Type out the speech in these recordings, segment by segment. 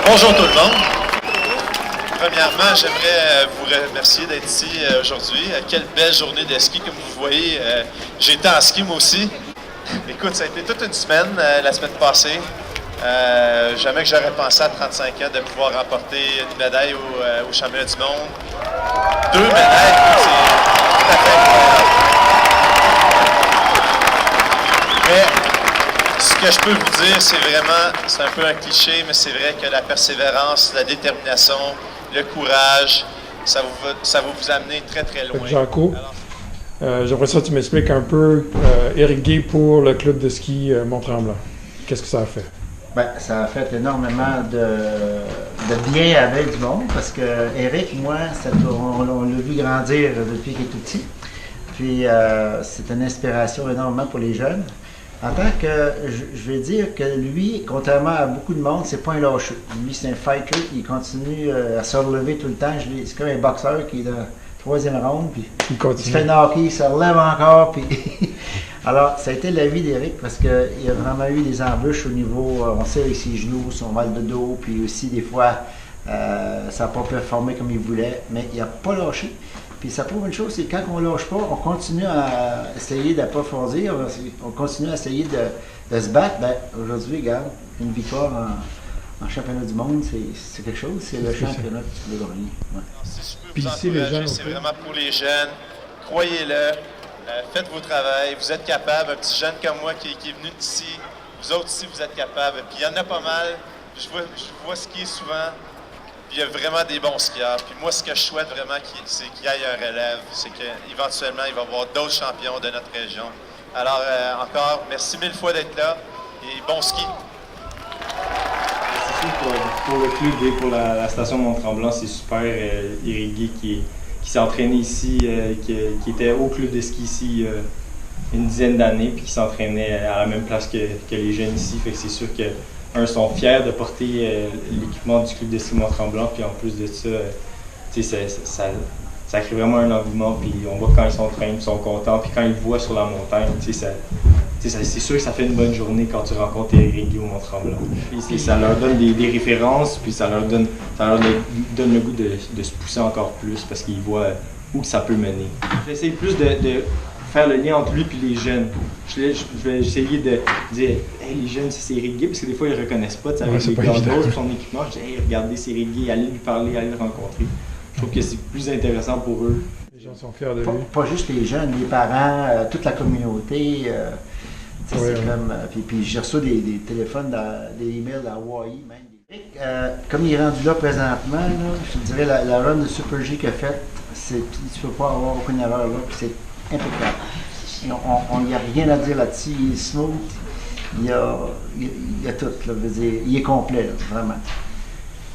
Bonjour tout le monde. Premièrement, j'aimerais vous remercier d'être ici aujourd'hui. Quelle belle journée de ski, comme vous voyez. J'ai été en ski moi aussi. Écoute, ça a été toute une semaine, la semaine passée. Jamais que j'aurais pensé à 35 ans de pouvoir remporter une médaille au championnat du monde. 2 médailles, c'est tout à fait incroyable. Mais ce que je peux vous dire, c'est un peu un cliché, mais c'est vrai que la persévérance, la détermination, le courage, ça va vous amener très très loin. Jaco, j'aimerais ça que tu m'expliques un peu irrigué pour le club de ski Mont-Tremblant. Qu'est-ce que ça a fait? Bien, ça a fait énormément de bien avec du monde parce que Eric, moi, on l'a vu grandir depuis qu'il est tout petit. Puis c'est une inspiration énormément pour les jeunes. En tant que, je vais dire que lui, contrairement à beaucoup de monde, c'est pas un lâcheux. Lui, c'est un fighter, il continue à se relever tout le temps. C'est comme un boxeur qui est dans la 3e ronde, puis il se fait knocker, il se relève encore. Puis alors, ça a été la vie d'Éric parce qu'il a vraiment eu des embûches au niveau, on sait, avec ses genoux, son mal de dos, puis aussi des fois, ça n'a pas performé comme il voulait, mais il n'a pas lâché. Puis ça prouve une chose, c'est que quand on ne lâche pas, on continue à essayer d'approfondir, on continue à essayer de se battre. Bien, aujourd'hui, regarde, une victoire en championnat du monde, c'est quelque chose, c'est le championnat que tu veux gagner. Ouais. Puis ici, les jeunes, c'est vraiment pour les jeunes. Croyez-le, faites vos travaux, vous êtes capables. Un petit jeune comme moi qui est venu d'ici, vous autres ici, vous êtes capables. Puis il y en a pas mal, je vois skier souvent. Puis il y a vraiment des bons skieurs. Puis moi, ce que je souhaite vraiment, c'est qu'il y ait un relève. C'est qu'éventuellement, il va y avoir d'autres champions de notre région. Alors, encore, merci 1000 fois d'être là et bon ski. C'est sûr pour le club et pour la station Mont-Tremblant, c'est super irrigué qui s'est entraîné ici, qui était au club de ski ici une dizaine d'années, puis qui s'entraînait à la même place que les jeunes ici. Fait que c'est sûr que sont fiers de porter l'équipement du club de ski Mont-Tremblant, puis en plus de ça, ça crée vraiment un engouement, puis on voit quand ils s'entraînent, ils sont contents, puis quand ils voient sur la montagne, c'est sûr que ça fait une bonne journée quand tu rencontres Eric au Mont-Tremblant. Puis ça leur donne des références, puis ça leur donne le goût de se pousser encore plus, parce qu'ils voient où que ça peut mener. J'essaie plus de faire le lien entre lui et les jeunes. Je vais essayer de dire hey, les jeunes, c'est Eric Guy, parce que des fois ils ne reconnaissent pas, avec les grandos pour son équipement. Je dis hey, regardez, c'est Eric Guy, allez lui parler, allez le rencontrer. Je trouve que c'est plus intéressant pour eux. Les gens sont fiers de lui. Pas juste les jeunes, les parents, toute la communauté. C'est comme. Puis j'ai reçu des téléphones, des emails d'Hawaï même. Comme il est rendu là présentement, là, je te dirais la run de Super G qu'il a faite, tu ne peux pas avoir aucune erreur là, puis c'est impeccable. Il n'y a rien à dire là-dessus, il est smooth, il y a tout, là, veux dire, il est complet, là, vraiment.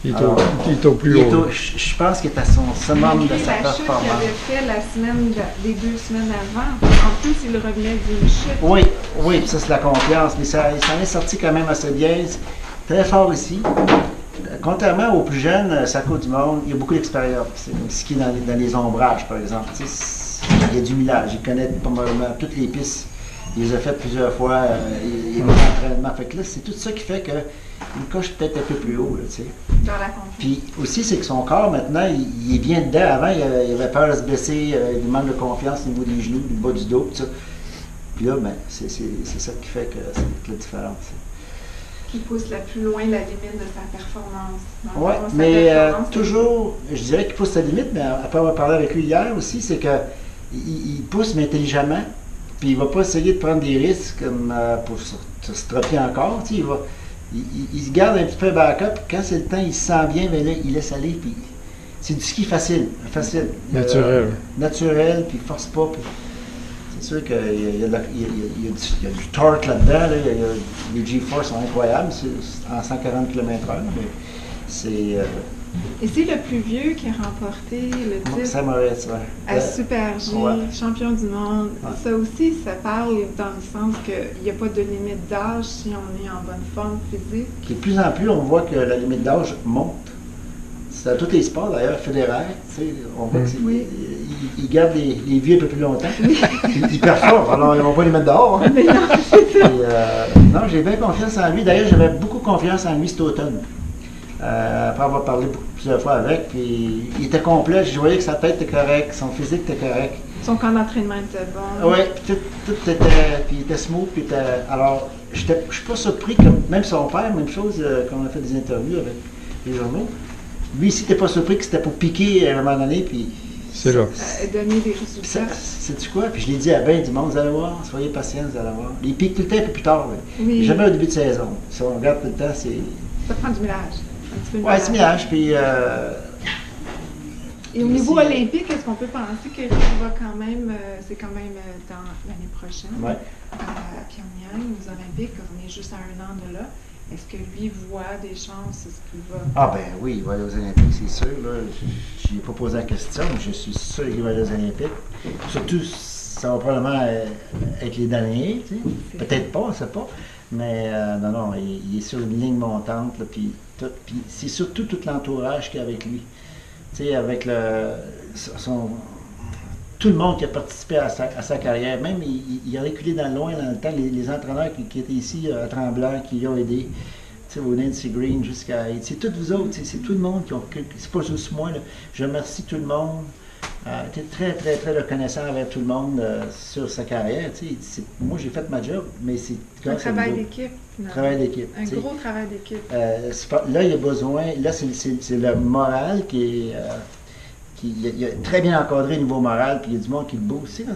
Il est au plus haut. Je pense qu'il est à son summum de sa performance. Il avait fait les 2 semaines avant. En plus, il revenait d'une chute. Oui, ça c'est la confiance, mais ça en est sorti quand même assez bien. Très fort ici. Contrairement aux plus jeunes, Saco du monde, il y a beaucoup d'expérience. C'est comme ski dans les ombrages, par exemple. Il y a du millage, il connaît probablement toutes les pistes. Il les a faites plusieurs fois, il y a des entraînements. Fait que là, c'est tout ça qui fait qu'il coche peut-être un peu plus haut. Là, dans la confiance. Puis aussi, c'est que son corps, maintenant, il est bien dedans. Avant, il avait peur de se blesser, il manque de confiance au niveau des genoux, du bas du dos, tout ça. Puis là, ben, c'est ça qui fait que c'est la différence. Qui pousse la plus loin la limite de sa performance. Oui, mais toujours, je dirais qu'il pousse sa limite, mais après avoir parlé avec lui hier aussi, c'est que il pousse, mais intelligemment, puis il ne va pas essayer de prendre des risques comme pour se stropper encore. Il se garde un petit peu backup, puis quand c'est le temps, il se sent bien, mais là, il laisse aller, puis c'est du ski facile. Naturel, puis il ne force pas. Puis c'est sûr qu'il y a du torque là-dedans, les G-force sont incroyables, c'est en 140 km/h, mais c'est... Et c'est le plus vieux qui a remporté le titre à Super G, champion du monde. Ouais. Ça aussi, ça parle dans le sens qu'il n'y a pas de limite d'âge si on est en bonne forme physique. Et de plus en plus, on voit que la limite d'âge monte. C'est dans tous les sports, d'ailleurs, fédéraires, on voit qu'ils gardent les vieux un peu plus longtemps. Ils performent, alors ils ne vont pas les mettre dehors. Hein. Mais non, non, j'ai bien confiance en lui. D'ailleurs, j'avais beaucoup confiance en lui cet automne. Après avoir parlé plusieurs fois avec, puis il était complet, je voyais que sa tête était correcte, son physique était correct. Son camp d'entraînement était bon. Oui, puis tout était, puis il était smooth, puis alors, je suis pas surpris que même son père, même chose, quand on a fait des interviews avec les journaux, lui ici, t'es pas surpris que c'était pour piquer à un moment donné, puis... C'est là. Donner des résultats. Sais-tu quoi? Puis je l'ai dit à ben du monde, vous allez voir, soyez patients, vous allez voir. Il pique tout le temps un peu plus tard. Oui. Jamais au début de saison. Si on regarde tout le temps, c'est... Ça prend du millage. Un petit peu de Oui, c'est millage, puis... Et au niveau olympique, est-ce qu'on peut penser qu'il va quand même, c'est quand même dans l'année prochaine, à Pyongyang, aux Olympiques, on est juste à 1 an de là. Est-ce que lui voit des chances? Est-ce qu'il va... Ah ben oui, il va aller aux Olympiques, c'est sûr. Je n'ai pas posé la question, mais je suis sûr qu'il va aller aux Olympiques. Surtout, ça va probablement être les derniers, tu sais. Peut-être pas, on ne sait pas. Mais non, il est sur une ligne montante, là, puis c'est surtout tout l'entourage qu'il y a avec lui. Tu sais, avec tout le monde qui a participé à sa carrière, même il a reculé loin dans le temps, les entraîneurs qui étaient ici à Tremblant, qui l'ont aidé, tu sais, au Nancy Green jusqu'à... C'est tous vous autres, c'est tout le monde qui ont... C'est pas juste moi, là. Je remercie tout le monde. J'étais très, très, très reconnaissant envers tout le monde sur sa carrière. Tu sais, moi, j'ai fait ma job, mais c'est... Un travail d'équipe. Travail d'équipe. Un gros travail d'équipe. Là, il y a besoin... Là, c'est le moral qui est... il a très bien encadré au niveau moral, puis il y a du monde qui le booste. Tu sais,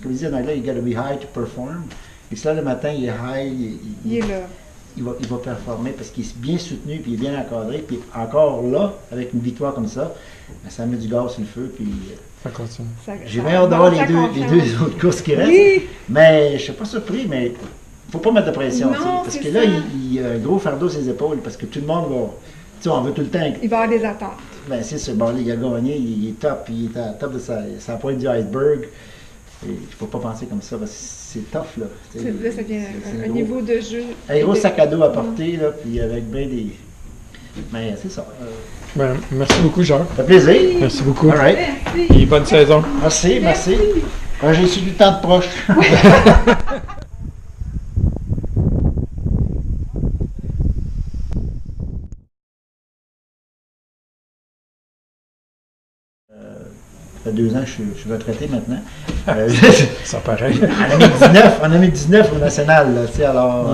comme il dit en anglais, you gotta be high to perform. Et que là, le matin, il est high, il est là. Il va performer parce qu'il est bien soutenu, puis il est bien encadré, puis encore là, avec une victoire comme ça, ça met du gaz sur le feu, puis... Ça continue. J'ai bien hâte d'avoir les deux autres courses qui restent. Oui. Mais je ne suis pas surpris, mais il ne faut pas mettre de pression. Non, parce que là, il a un gros fardeau sur ses épaules, parce que tout le monde va... Tu sais, on veut tout le temps... Il va avoir des attentes. Ben c'est sûr. Bon, il a gagné, il est top, il est à la top de sa pointe du iceberg. Il ne faut pas penser comme ça, parce que c'est tough, là. Là, ça vient un niveau de jeu. Un gros sac à dos à porter, là, puis avec bien des... Mais c'est ça. Ben, merci beaucoup, Jacques. Ça fait plaisir. Merci beaucoup. All right. Et bonne saison. Merci. J'ai su du temps de proche. Ça fait 2 ans que je suis retraité maintenant. Ça paraît. En 2019 au national, là, tu sais, alors...